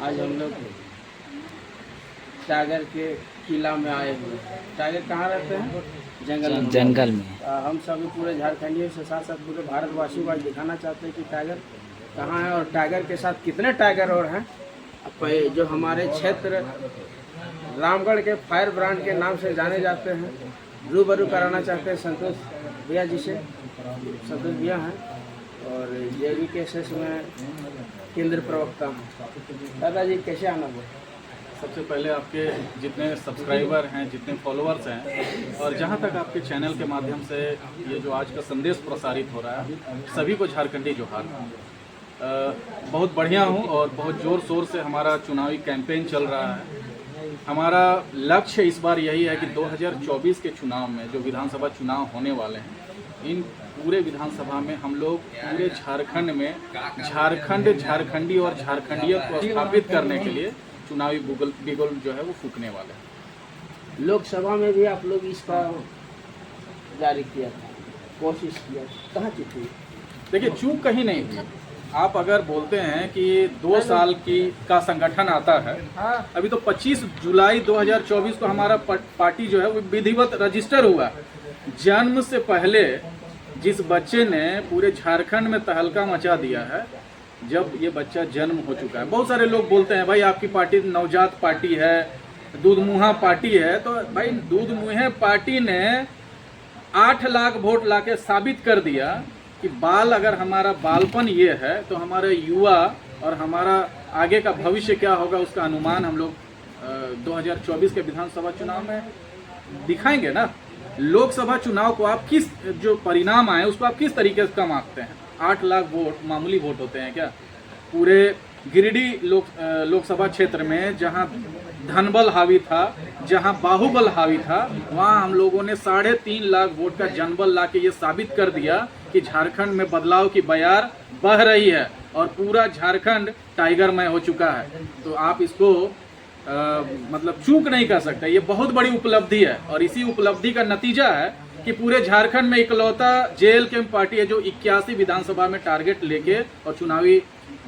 आज हम लोग टाइगर के किला में आए हुए हैं। टाइगर कहाँ रहते हैं? जंगल में। हम सभी पूरे झारखंडियों से साथ साथ पूरे भारतवासियों को आज दिखाना चाहते हैं कि टाइगर कहाँ है और टाइगर के साथ कितने टाइगर और हैं। जो हमारे क्षेत्र रामगढ़ के फायर ब्रांड के नाम से जाने जाते हैं, रूबरू कराना चाहते हैं संतोष भैया जी से। संतोष भैया हैं और जेबी केसेस में केंद्र प्रवक्ता हैं। दादाजी कैसे आना हुआ? सबसे पहले आपके जितने सब्सक्राइबर हैं, जितने फॉलोअर्स हैं और जहां तक आपके चैनल के माध्यम से ये जो आज का संदेश प्रसारित हो रहा है, सभी को झारखंडी जोहार। बहुत बढ़िया हूं और बहुत ज़ोर शोर से हमारा चुनावी कैंपेन चल रहा है। हमारा लक्ष्य इस बार यही है कि 2024 के चुनाव में जो विधानसभा चुनाव होने वाले हैं, इन पूरे विधानसभा में हम लोग पूरे झारखंड में झारखंडी और झारखंडियत को स्थापित करने के लिए चुनावी बिगुल जो है वो फूकने वाले हैं। लोकसभा में भी आप लोग इसका जारी किया था, कोशिश किया, कहाँ चिट्ठी? देखिए, चूक कहीं नहीं हुई। आप अगर बोलते हैं कि 2 साल का संगठन आता है, अभी तो 25 जुलाई 2024 को हमारा पार्टी जो है वो विधिवत रजिस्टर हुआ। जन्म से पहले जिस बच्चे ने पूरे झारखंड में तहलका मचा दिया है, जब ये बच्चा जन्म हो चुका है। बहुत सारे लोग बोलते हैं भाई आपकी पार्टी नवजात पार्टी है, दूधमुहा पार्टी है। तो भाई दूधमुहे पार्टी ने 8 लाख वोट लाके साबित कर दिया कि अगर हमारा बालपन ये है तो हमारे युवा और हमारा आगे का भविष्य क्या होगा उसका अनुमान हम लोग 2024 के विधानसभा चुनाव में दिखाएंगे ना। लोकसभा चुनाव को आप किस जो परिणाम आए उसको आप किस तरीके से कम आंकते हैं? 8 लाख वोट मामूली वोट होते हैं क्या? पूरे गिरिडीह लोकसभा क्षेत्र में जहां धनबल हावी था, जहां बाहुबल हावी था, वहां हम लोगों ने 3.5 लाख वोट का जनबल लाके ये साबित कर दिया कि झारखंड में बदलाव की बयार बह रही है और पूरा झारखंड टाइगरमय हो चुका है। तो आप इसको मतलब चूक नहीं कर सकते। ये बहुत बड़ी उपलब्धि है और इसी उपलब्धि का नतीजा है कि पूरे झारखंड में इकलौता JLK पार्टी है जो 81 विधानसभा में टारगेट लेके और चुनावी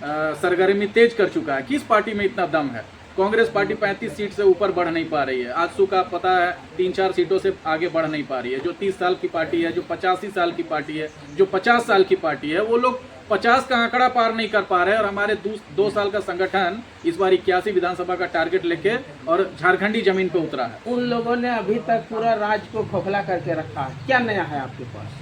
सरगर्मी तेज कर चुका है। किस पार्टी में इतना दम है? कांग्रेस पार्टी 35 सीट से ऊपर बढ़ नहीं पा रही है। आजसू का पता है 3-4 सीटों से आगे बढ़ नहीं पा रही है। जो 30 साल की पार्टी है, जो 85 साल की पार्टी है, जो 50 साल की पार्टी है, वो लोग 50 का आंकड़ा पार नहीं कर पा रहे हैं। और हमारे 2 साल का संगठन इस बार 81 विधानसभा का टारगेट लेके और झारखंडी जमीन पे उतरा है। उन लोगों ने अभी तक पूरा राज्य को खोखला करके रखा है। क्या नया है आपके पास?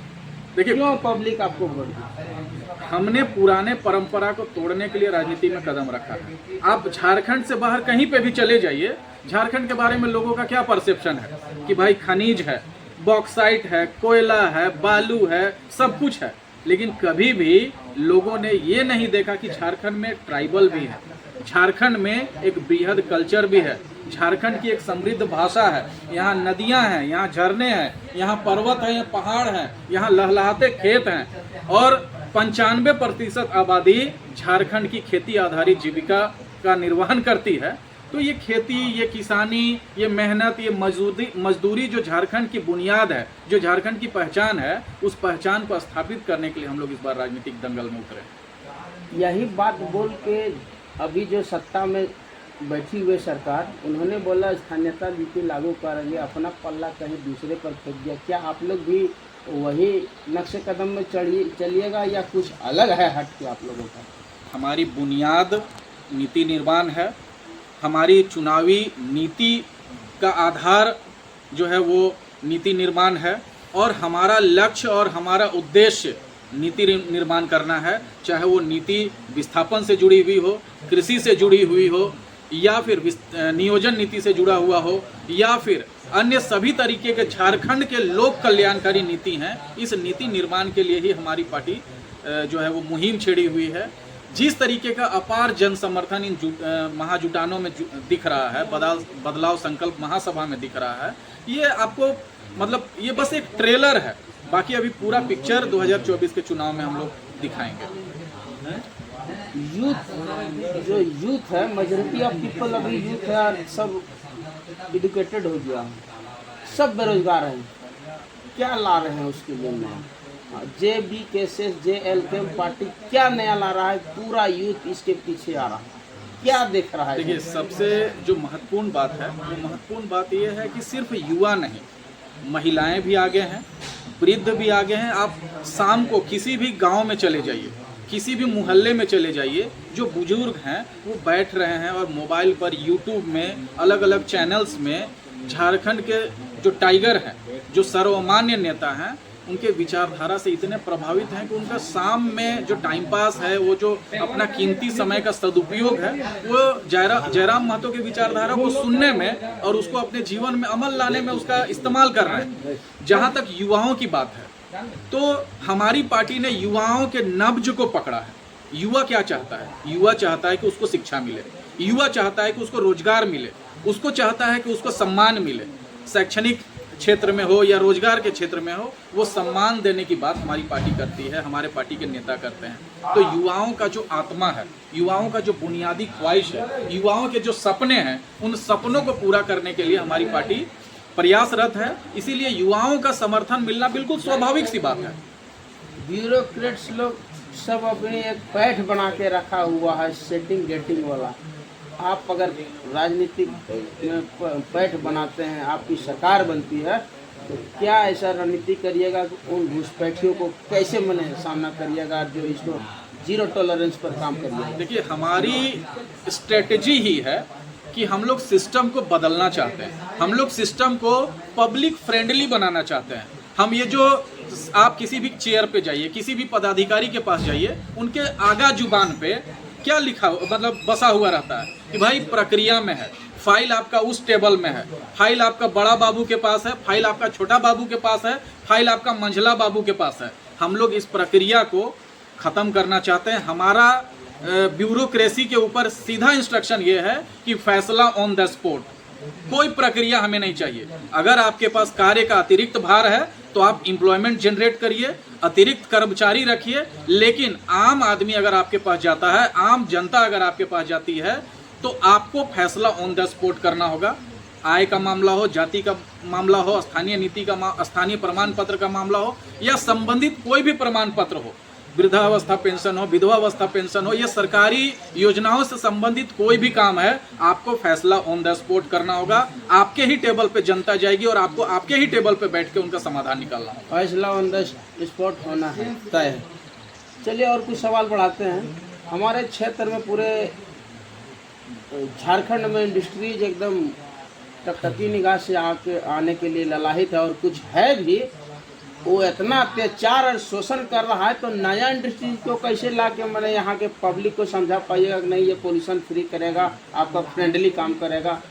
देखिए, क्यों पब्लिक आपको वोट दी? हमने पुराने परंपरा को तोड़ने के लिए राजनीति में कदम रखा है। आप झारखंड से बाहर कहीं पे भी चले जाइए, झारखंड के बारे में लोगों का क्या परसेप्शन है कि भाई खनिज है, बॉक्साइट है, कोयला है, बालू है, सब कुछ है। लेकिन कभी भी लोगों ने ये नहीं देखा कि झारखंड में ट्राइबल भी है, झारखंड में एक बृहद कल्चर भी है, झारखंड की एक समृद्ध भाषा है, यहाँ नदियाँ हैं, यहाँ झरने हैं, यहाँ पर्वत है, यहाँ पहाड़ हैं, यहाँ लहलहाते खेत हैं और 95% आबादी झारखंड की खेती आधारित जीविका का निर्वहन करती है। तो ये खेती, ये किसानी, ये मेहनत, ये मजदूरी जो झारखंड की बुनियाद है, जो झारखंड की पहचान है, उस पहचान को स्थापित करने के लिए हम लोग इस बार राजनीतिक दंगल में उतरे। यही बात बोल के अभी जो सत्ता में बैठी हुई सरकार, उन्होंने बोला स्थानीयता नीति लागू करेंगे, अपना पल्ला कहीं दूसरे पर फेंक दिया। क्या आप लोग भी वही नक्शे कदम में चलिएगा या कुछ अलग है हट के आप लोगों का? हमारी बुनियाद नीति निर्माण है। हमारी चुनावी नीति का आधार जो है वो नीति निर्माण है और हमारा लक्ष्य और हमारा उद्देश्य नीति निर्माण करना है। चाहे वो नीति विस्थापन से जुड़ी हुई हो, कृषि से जुड़ी हुई हो, या फिर नियोजन नीति से जुड़ा हुआ हो, या फिर अन्य सभी तरीके के झारखंड के लोक कल्याणकारी नीति हैं। इस नीति निर्माण के लिए ही हमारी पार्टी जो है वो मुहिम छेड़ी हुई है। जिस तरीके का अपार जन समर्थन इन महाजुटानों में दिख रहा है, बदलाव संकल्प महासभा में दिख रहा है, ये आपको मतलब ये बस एक ट्रेलर है। बाकी अभी पूरा पिक्चर 2024 के चुनाव में हम लोग दिखाएंगे। यूथ है, मेजोरिटी ऑफ पीपल अभी यूथ है और सब एजुकेटेड हो गया, सब बेरोजगार हैं। क्या ला रहे हैं उसके लिए नया? JB केसेस JLK पार्टी क्या नया ला रहा है? पूरा यूथ इसके पीछे आ रहा है। क्या देख रहा है? देखिए, सबसे जो महत्वपूर्ण बात है वो महत्वपूर्ण बात ये है कि सिर्फ युवा नहीं, महिलाएं भी आगे हैं, वृद्ध भी आगे हैं। आप शाम को किसी भी गांव में चले जाइए, किसी भी मोहल्ले में चले जाइए, जो बुजुर्ग हैं वो बैठ रहे हैं और मोबाइल पर यूट्यूब में अलग अलग चैनल्स में झारखंड के जो टाइगर हैं, जो सर्वमान्य नेता हैं, उनके विचारधारा से इतने प्रभावित हैं कि उनका शाम में जो टाइम पास है, वो जो अपना कीमती समय का सदुपयोग है, वो जयराम महतो के विचारधारा को सुनने में और उसको अपने जीवन में अमल लाने में उसका इस्तेमाल कर रहे हैं। जहाँ तक युवाओं की बात है, तो हमारी पार्टी ने युवाओं के नब्ज को पकड़ा है। युवा क्या चाहता है? युवा चाहता है कि उसको शिक्षा मिले, युवा चाहता है कि उसको रोजगार मिले, उसको चाहता है कि उसको सम्मान मिले, शैक्षणिक क्षेत्र में हो या रोजगार के क्षेत्र में हो, वो सम्मान देने की बात हमारी पार्टी करती है, हमारे पार्टी के नेता करते हैं। तो युवाओं का जो आत्मा है, युवाओं का जो बुनियादी ख्वाहिश है, युवाओं के जो सपने हैं, उन सपनों को पूरा करने के लिए हमारी पार्टी प्रयासरत है। इसीलिए युवाओं का समर्थन मिलना बिल्कुल स्वाभाविक सी बात है। ब्यूरोक्रेट्स लोग सब अपनी एक पैठ बना के रखा हुआ है, सेटिंग गेटिंग वाला। आप अगर राजनीतिक में पैठ बनाते हैं, आपकी सरकार बनती है, तो क्या ऐसा रणनीति करिएगा कि उन घुसपैठियों को कैसे मने सामना करिएगा, जो इसको जीरो टॉलरेंस पर काम करिएगा? देखिए, हमारी स्ट्रेटजी ही है कि हम लोग सिस्टम को बदलना चाहते हैं, हम लोग सिस्टम को पब्लिक फ्रेंडली बनाना चाहते हैं। हम ये जो आप किसी भी चेयर पे जाइए, किसी भी पदाधिकारी के पास जाइए, उनके आगा जुबान पे क्या लिखा मतलब बसा हुआ रहता है कि भाई प्रक्रिया में है, फाइल आपका उस टेबल में है, फाइल आपका बड़ा बाबू के पास है, फाइल आपका छोटा बाबू के पास है, फाइल आपका मंझला बाबू के पास है। हम लोग इस प्रक्रिया को ख़त्म करना चाहते हैं। हमारा ब्यूरोक्रेसी के ऊपर सीधा इंस्ट्रक्शन ये है कि फैसला ऑन द स्पॉट, कोई प्रक्रिया हमें नहीं चाहिए। अगर आपके पास कार्य का अतिरिक्त भार है तो आप एम्प्लॉयमेंट जनरेट करिए, अतिरिक्त कर्मचारी रखिए, लेकिन आम आदमी अगर आपके पास जाता है, आम जनता अगर आपके पास जाती है, तो आपको फैसला ऑन द स्पॉट करना होगा। आय का मामला हो, जाति का मामला हो, स्थानीय नीति का स्थानीय प्रमाण पत्र का मामला हो, या संबंधित कोई भी प्रमाण पत्र हो, वृद्धावस्था पेंशन हो, विधवावस्था पेंशन हो, ये सरकारी योजनाओं से संबंधित कोई भी काम है, आपको फैसला ऑन द स्पॉट करना होगा। आपके ही टेबल पे जनता जाएगी और आपको आपके ही टेबल पे बैठ के उनका समाधान निकालना होगा। फैसला ऑन द स्पॉट होना है, तय है। चलिए और कुछ सवाल बढ़ाते हैं। हमारे क्षेत्र में पूरे झारखंड में इंडस्ट्रीज एकदम टकटकी निगाह से आने के लिए ललाहित है, और कुछ है भी वो इतना अत्याचार और शोषण कर रहा है, तो नया इंडस्ट्री को कैसे ला के मैंने यहाँ के पब्लिक को समझा पाइएगा कि नहीं ये पोल्यूशन फ्री करेगा, आपका फ्रेंडली काम करेगा?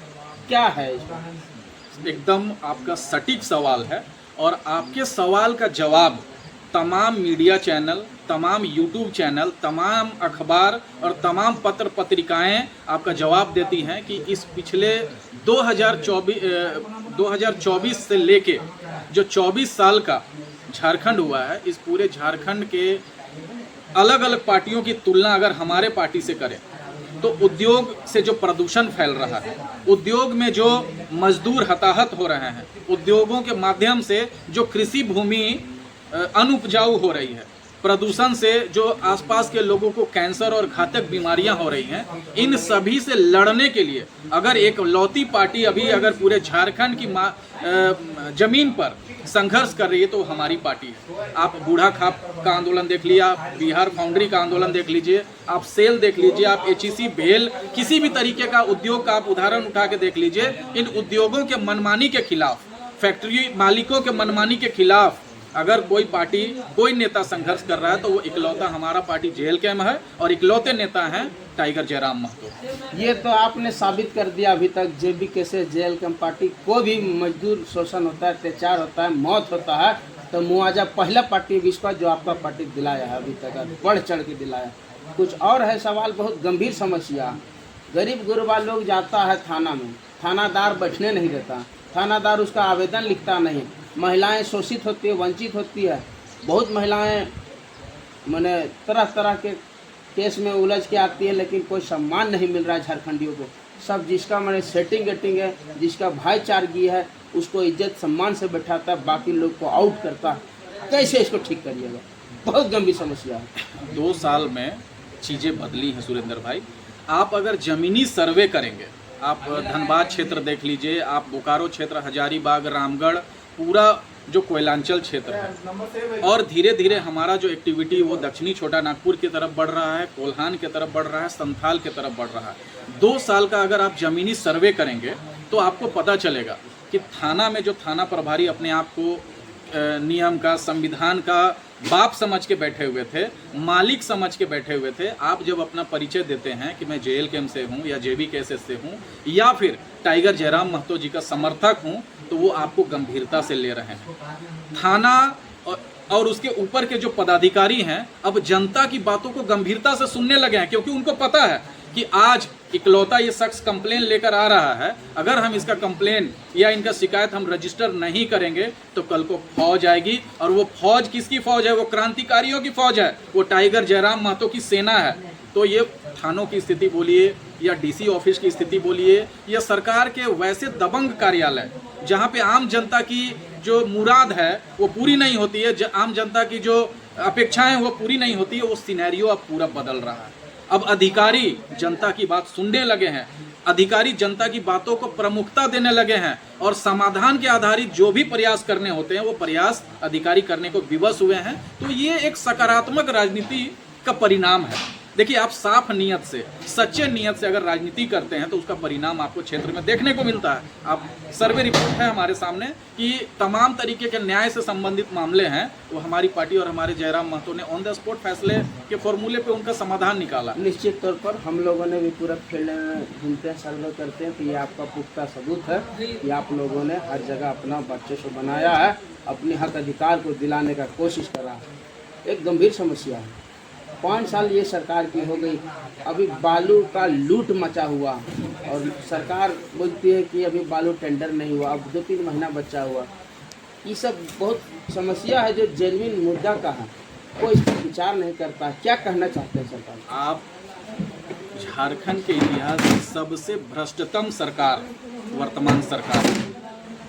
क्या है इसका? एकदम आपका सटीक सवाल है, और आपके सवाल का जवाब तमाम मीडिया चैनल, तमाम यूट्यूब चैनल, तमाम अखबार और तमाम पत्र पत्रिकाएं आपका जवाब देती हैं कि इस पिछले 2024 से लेके जो 24 साल का झारखंड हुआ है, इस पूरे झारखंड के अलग अलग पार्टियों की तुलना अगर हमारे पार्टी से करें, तो उद्योग से जो प्रदूषण फैल रहा है, उद्योग में जो मजदूर हताहत हो रहे हैं, उद्योगों के माध्यम से जो कृषि भूमि अनुपजाऊ हो रही है, प्रदूषण से जो आसपास के लोगों को कैंसर और घातक बीमारियां हो रही हैं, इन सभी से लड़ने के लिए अगर एक लौती पार्टी अभी अगर पूरे झारखंड की जमीन पर संघर्ष कर रही है तो हमारी पार्टी है। आप बूढ़ा खाप का आंदोलन देख लीजिए, आप बिहार फाउंड्री का आंदोलन देख लीजिए, आप सेल देख लीजिए, आप HEC भेल, किसी भी तरीके का उद्योग का आप उदाहरण उठा के देख लीजिए। इन उद्योगों के मनमानी के खिलाफ, फैक्ट्री मालिकों के मनमानी के खिलाफ अगर कोई पार्टी, कोई नेता संघर्ष कर रहा है तो वो इकलौता हमारा पार्टी JLK में है, और इकलौते नेता हैं टाइगर जयराम महतो। ये तो आपने साबित कर दिया अभी तक JBK से JLK पार्टी को भी मजदूर शोषण होता है, अत्याचार होता है, मौत होता है, तो मुआवजा पहला पार्टी विश्व जो आपका पार्टी दिलाया है अभी तक, बढ़ चढ़ के दिलाया। कुछ और है सवाल, बहुत गंभीर समस्या। गरीब गुरबा लोग जाता है थाना में, थानादार बैठने नहीं देता, थानादार उसका आवेदन लिखता नहीं, महिलाएं शोषित होती है, वंचित होती है। बहुत महिलाएं मैंने तरह तरह के केस में उलझ के आती है, लेकिन कोई सम्मान नहीं मिल रहा है झारखंडियों को। सब जिसका मैंने सेटिंग गेटिंग है, जिसका भाईचारगी है, उसको इज्जत सम्मान से बैठाता है, बाकी लोग को आउट करता है। कैसे इसको ठीक करिएगा? बहुत गंभीर समस्या है। 2 साल में चीज़ें बदली हैं सुरेंद्र भाई। आप अगर ज़मीनी सर्वे करेंगे, आप धनबाद क्षेत्र देख लीजिए, आप बोकारो क्षेत्र, हजारीबाग, रामगढ़, पूरा जो कोयलांचल क्षेत्र है, और धीरे धीरे हमारा जो एक्टिविटी वो दक्षिणी छोटा नागपुर की तरफ बढ़ रहा है, कोल्हान की तरफ बढ़ रहा है, संथाल की तरफ बढ़ रहा है। 2 साल का अगर आप ज़मीनी सर्वे करेंगे तो आपको पता चलेगा कि थाना में जो थाना प्रभारी अपने आप को नियम का, संविधान का बाप समझ के बैठे हुए थे, मालिक समझ के बैठे हुए थे, आप जब अपना परिचय देते हैं कि मैं JLKM से हूँ या JBKSS से हूँ या फिर टाइगर जयराम महतो जी का समर्थक हूँ, तो वो आपको गंभीरता से ले रहे हैं। थाना और उसके ऊपर के जो पदाधिकारी हैं अब जनता की बातों को गंभीरता से सुनने लगे हैं, क्योंकि उनको पता है कि आज इकलौता ये शख्स कंप्लेन लेकर आ रहा है, अगर हम इसका कंप्लेन या इनका शिकायत हम रजिस्टर नहीं करेंगे तो कल को फौज आएगी, और वो फौज किसकी फौज है? वो क्रांतिकारियों की फौज है, वो टाइगर जयराम महतो की सेना है। तो ये थानों की स्थिति बोलिए या DC ऑफिस की स्थिति बोलिए या सरकार के वैसे दबंग कार्यालय जहाँ पे आम जनता की जो मुराद है वो पूरी नहीं होती है, आम जनता की जो अपेक्षाएं वो पूरी नहीं होती है, वो सिनेरियो अब पूरा बदल रहा है। अब अधिकारी जनता की बात सुनने लगे हैं, अधिकारी जनता की बातों को प्रमुखता देने लगे हैं, और समाधान के आधारित जो भी प्रयास करने होते हैं वो प्रयास अधिकारी करने को विवश हुए हैं। तो ये एक सकारात्मक राजनीति का परिणाम है। देखिए, आप साफ नियत से, सच्चे नियत से अगर राजनीति करते हैं तो उसका परिणाम आपको क्षेत्र में देखने को मिलता है। आप सर्वे रिपोर्ट है हमारे सामने कि तमाम तरीके के न्याय से संबंधित मामले हैं, वो हमारी पार्टी और हमारे जयराम महतो ने ऑन द स्पॉट फैसले के फॉर्मूले पे उनका समाधान निकाला। निश्चित तौर पर हम लोगों ने भी पूरा फील्ड में घूमते हैं, सर्वे करते हैं, तो ये आपका पुख्ता सबूत है कि आप लोगों ने हर जगह अपना वर्चस्व बनाया है, अपने हक अधिकार को दिलाने का कोशिश करा है। एक गंभीर समस्या है, 5 साल ये सरकार की हो गई, अभी बालू का लूट मचा हुआ, और सरकार बोलती है कि अभी बालू टेंडर नहीं हुआ, अब 2-3 महीना बचा हुआ। ये सब बहुत समस्या है जो जेन्युइन मुद्दा का है, कोई इस पर विचार नहीं करता। क्या कहना चाहते हैं सरकार? आप झारखंड के इतिहास की सबसे भ्रष्टतम सरकार वर्तमान सरकार है।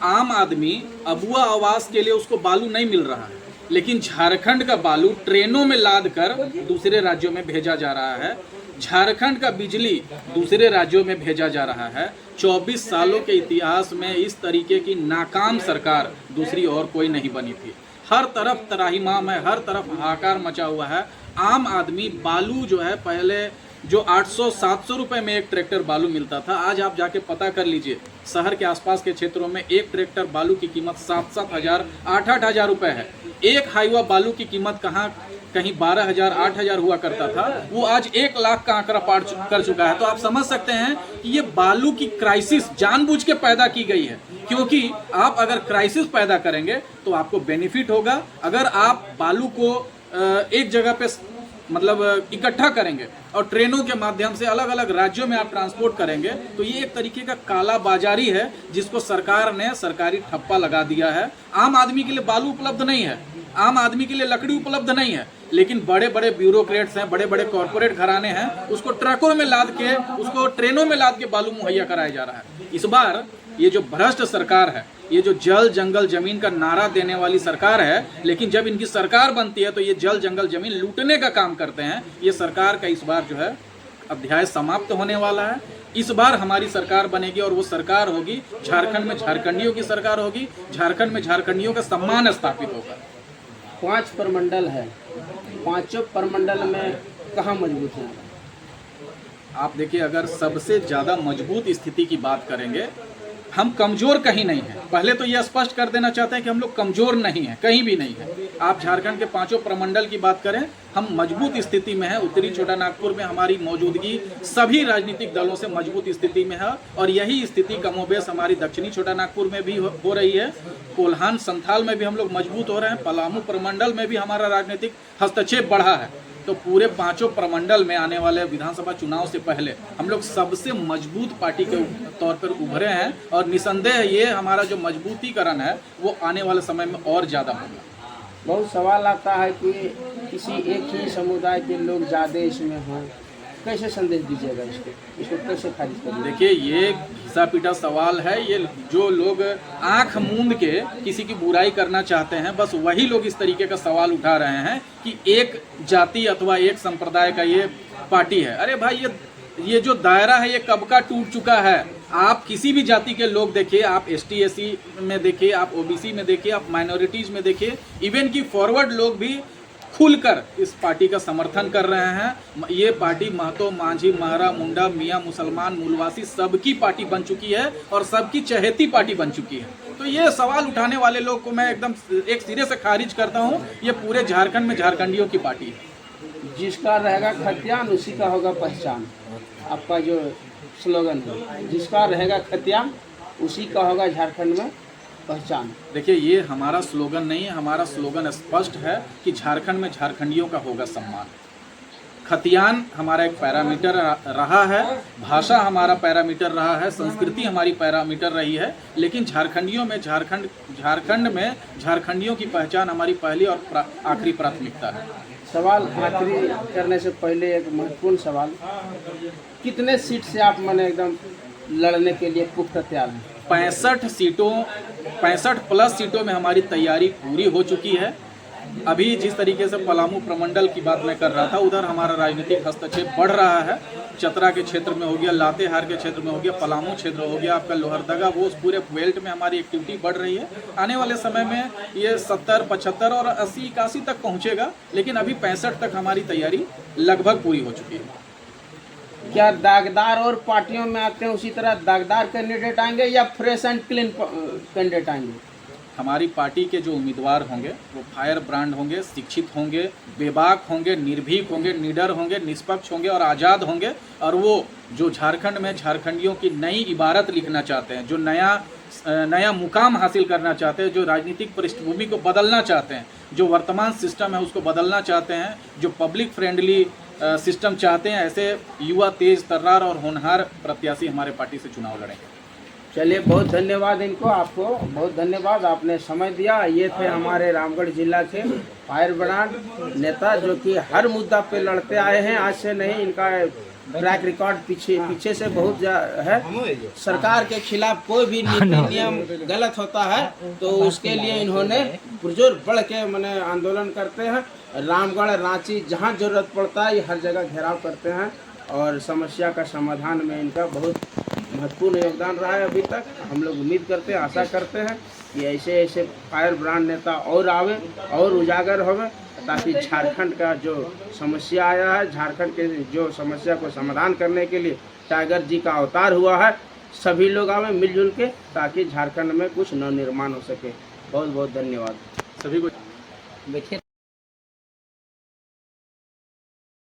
आम आदमी अबुआ आवास के लिए उसको बालू नहीं मिल रहा है, लेकिन झारखंड का बालू ट्रेनों में लाद कर दूसरे राज्यों में भेजा जा रहा है। झारखंड का बिजली दूसरे राज्यों में भेजा जा रहा है। 24 सालों के इतिहास में इस तरीके की नाकाम सरकार दूसरी और कोई नहीं बनी थी। हर तरफ त्राहिमाम है, हर तरफ हाहाकार मचा हुआ है। आम आदमी बालू जो है, पहले जो 800-700 रुपये में एक ट्रैक्टर बालू मिलता था, आज आप जाके पता कर लीजिए, शहर के आसपास के क्षेत्रों में एक ट्रैक्टर बालू की कीमत 7-7 हज़ार, 8-8 हज़ार रुपये है। एक हाईवा बालू की कीमत कहीं 12 हज़ार, 8 हज़ार हुआ करता था, वो आज 1 लाख का आंकड़ा पार कर चुका है। तो आप समझ सकते हैं कि ये बालू की क्राइसिस जानबूझ के पैदा की गई है, क्योंकि आप अगर क्राइसिस पैदा करेंगे तो आपको बेनिफिट होगा। अगर आप बालू को एक जगह पे मतलब इकट्ठा करेंगे और ट्रेनों के माध्यम से अलग अलग राज्यों में आप ट्रांसपोर्ट करेंगे, तो ये एक तरीके का काला बाजारी है जिसको सरकार ने सरकारी ठप्पा लगा दिया है। आम आदमी के लिए बालू उपलब्ध नहीं है, आम आदमी के लिए लकड़ी उपलब्ध नहीं है, लेकिन बड़े बड़े ब्यूरोक्रेट्स हैं, बड़े बड़े कॉरपोरेट घराने हैं, उसको ट्रकों में लाद के, उसको ट्रेनों में लाद के बालू मुहैया कराया जा रहा है। इस बार ये जो भ्रष्ट सरकार है, ये जो जल जंगल जमीन का नारा देने वाली सरकार है, लेकिन जब इनकी सरकार बनती है तो ये जल जंगल जमीन लूटने का काम करते हैं। ये सरकार का इस बार जो है अध्याय समाप्त होने वाला है। इस बार हमारी सरकार बनेगी और वो सरकार होगी, झारखंड में झारखंडियों की सरकार होगी, झारखंड में झारखंडियों का सम्मान स्थापित होगा। 5 प्रमंडल है, 5 प्रमंडल में कहाँ मजबूत है? आप देखिए, अगर सबसे ज़्यादा मजबूत स्थिति की बात करेंगे, हम कमज़ोर कहीं नहीं हैं। पहले तो ये स्पष्ट कर देना चाहते हैं कि हम लोग कमज़ोर नहीं हैं, कहीं भी नहीं है। आप झारखंड के 5 प्रमंडल की बात करें, हम मजबूत स्थिति में हैं। उत्तरी छोटा नागपुर में हमारी मौजूदगी सभी राजनीतिक दलों से मजबूत स्थिति में है, और यही स्थिति कमोबेश हमारी दक्षिणी छोटा नागपुर में भी हो रही है। कोल्हान संथाल में भी हम लोग मजबूत हो रहे हैं। पलामू प्रमंडल में भी हमारा राजनीतिक हस्तक्षेप बढ़ा है। तो पूरे 5 प्रमंडल में आने वाले विधानसभा चुनाव से पहले हम लोग सबसे मजबूत पार्टी के तौर पर उभरे हैं, और निसंदेह ये हमारा जो मजबूतीकरण है वो आने वाले समय में और ज़्यादा होगा। बहुत सवाल आता है कि किसी एक ही समुदाय के लोग ज़्यादा इसमें हों, कैसे संदेश दीजिएगा इसको कैसे खारिज करिए? देखिए, ये घिसा पीटा सवाल है। ये जो लोग आंख मूंद के किसी की बुराई करना चाहते हैं, बस वही लोग इस तरीके का सवाल उठा रहे हैं कि एक जाति अथवा एक संप्रदाय का ये पार्टी है। अरे भाई, ये ये जो दायरा है ये कब का टूट चुका है। आप किसी भी जाति के लोग देखिए, आप ST SC में देखिए, आप OBC में देखिए, आप माइनॉरिटीज़ में देखिए, इवन की फॉरवर्ड लोग भी खुलकर इस पार्टी का समर्थन कर रहे हैं। ये पार्टी महतो, मांझी, महरा, मुंडा, मियाँ, मुसलमान, मूलवासी सबकी पार्टी बन चुकी है और सबकी चहेती पार्टी बन चुकी है। तो ये सवाल उठाने वाले लोग को मैं एकदम एक सिरे से खारिज करता हूँ। ये पूरे झारखंड में झारखंडियों की पार्टी है। जिसका रहेगा खतियान उसी का होगा पहचान, आपका जो स्लोगन है, जिसका रहेगा खतियान उसी का होगा झारखंड में पहचान। देखिए, ये हमारा स्लोगन नहीं है, हमारा स्लोगन स्पष्ट है कि झारखंड में झारखंडियों का होगा सम्मान। खतियान हमारा एक पैरामीटर रहा है, भाषा हमारा पैरामीटर रहा है, संस्कृति हमारी पैरामीटर रही है, लेकिन झारखंडियों में झारखंड में झारखंडियों की पहचान हमारी पहली और आखिरी प्राथमिकता है। सवाल आखिरी करने से पहले एक महत्वपूर्ण सवाल, कितने सीट से आप मैंने एकदम लड़ने के लिए पुख्ता तैयार हैं? 65 प्लस सीटों में हमारी तैयारी पूरी हो चुकी है। अभी जिस तरीके से पलामू प्रमंडल की बात मैं कर रहा था, उधर हमारा राजनीतिक हस्तक्षेप बढ़ रहा है। चतरा के क्षेत्र में हो गया, लातेहार के क्षेत्र में हो गया, पलामू क्षेत्र हो गया, आपका लोहरदगा, वो उस पूरे बेल्ट में हमारी एक्टिविटी बढ़ रही है। आने वाले समय में ये 70, 75 और 80, 81 तक पहुँचेगा, लेकिन अभी 65 तक हमारी तैयारी लगभग पूरी हो चुकी है। क्या दागदार और पार्टियों में आते हैं उसी तरह दागदार कैंडिडेट आएंगे या फ्रेश एंड क्लीन कैंडिडेट आएंगे? हमारी पार्टी के जो उम्मीदवार होंगे वो फायर ब्रांड होंगे, शिक्षित होंगे, बेबाक होंगे, निर्भीक होंगे, निडर होंगे, निष्पक्ष होंगे और आज़ाद होंगे। और वो जो झारखंड में झारखंडियों की नई इबारत लिखना चाहते हैं, जो नया मुकाम हासिल करना चाहते हैं, जो राजनीतिक पृष्ठभूमि को बदलना चाहते हैं, जो वर्तमान सिस्टम है उसको बदलना चाहते हैं, जो पब्लिक फ्रेंडली सिस्टम चाहते हैं, ऐसे युवा, तेज तर्रार और होनहार प्रत्याशी हमारे पार्टी से चुनाव लड़ेंगे। चलिए, बहुत धन्यवाद इनको, आपको बहुत धन्यवाद, आपने समय दिया। ये थे हमारे रामगढ़ जिला के फायर ब्रांड नेता जो कि हर मुद्दा पे लड़ते आए हैं, आज से नहीं। इनका ट्रैक रिकॉर्ड पीछे से बहुत है। सरकार के खिलाफ कोई भी नीति नियम गलत होता है तो उसके लिए इन्होंने पुरजोर बढ़ के मैंने आंदोलन करते हैं। रामगढ़, रांची, जहाँ जरूरत पड़ता है ये हर जगह घेराव करते हैं और समस्या का समाधान में इनका बहुत महत्वपूर्ण योगदान रहा है अभी तक। हम लोग उम्मीद करते हैं, आशा करते हैं कि ऐसे ऐसे फायर ब्रांड नेता और आवे और उजागर होवे, ताकि झारखंड का जो समस्या आया है, झारखंड के जो समस्या को समाधान करने के लिए टाइगर जी का अवतार हुआ है, सभी लोग आवे मिलजुल के, ताकि झारखंड में कुछ नवनिर्माण हो सके। बहुत बहुत धन्यवाद सभी को। देखिए।